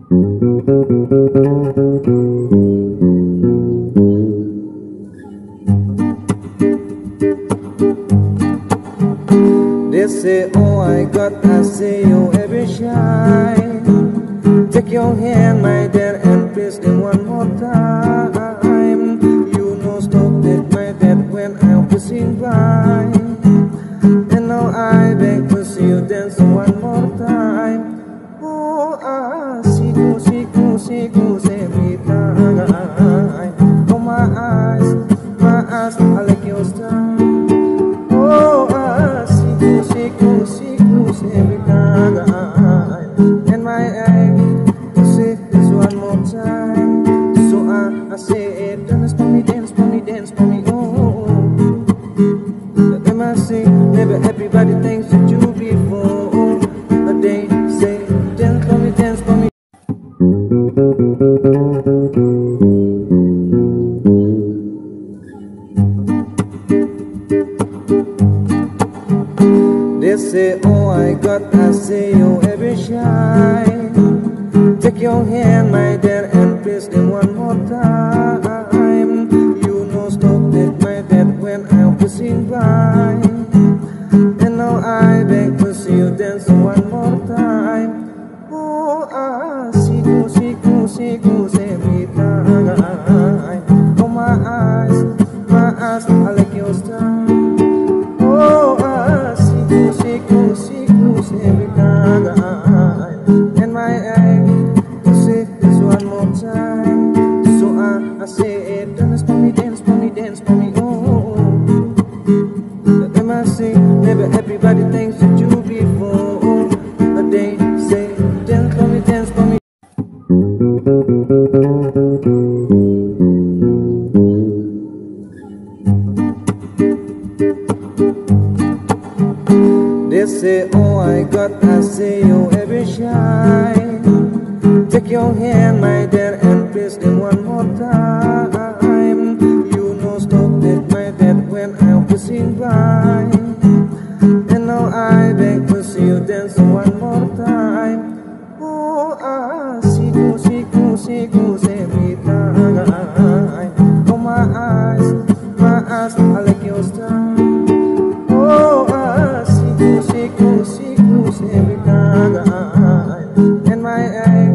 They say, oh, I got, I say, you every shine. Take your hand, my dear, and press them one more time. You know, stop that, my dear, when I'm passing by. And now I beg to see you dance one more time. Oh, siku, siku, siku, every time. Oh, my eyes, I like your style. Oh, siku, siku, every time. And my eyes, say this one more time. So I say it, dance for me, dance for me, dance for me. Oh, let them I say, never everybody thinks that you before. But they say, dance for me, dance for me. They say, oh, I got, I say, you every shine. Take your hand, my dear, and press them one more time. You know, stop that, my dear, when I'm passing by. And now I beg to see you dance one more time. Oh, siku, siku, siku, every time. Oh, my eyes, I like your style. Oh, siku, siku, siku, every time. And my eyes, say this one more time. So I say it, dance for me, dance for me, dance for me. Oh, let them I say, never everybody thinks that you before. But they say, dance for me, dance for me. They say, oh, I got, I say, you every shine. Take your hand, my dear, and press them one more time. You know, stop that, my dear, when I'm passing by. And now I beg to see you dance one more time. Oh, siku, siku, siku, every time. Oh, my eyes, I like your style. Oh, siku, siku, siku, every time. And my eyes.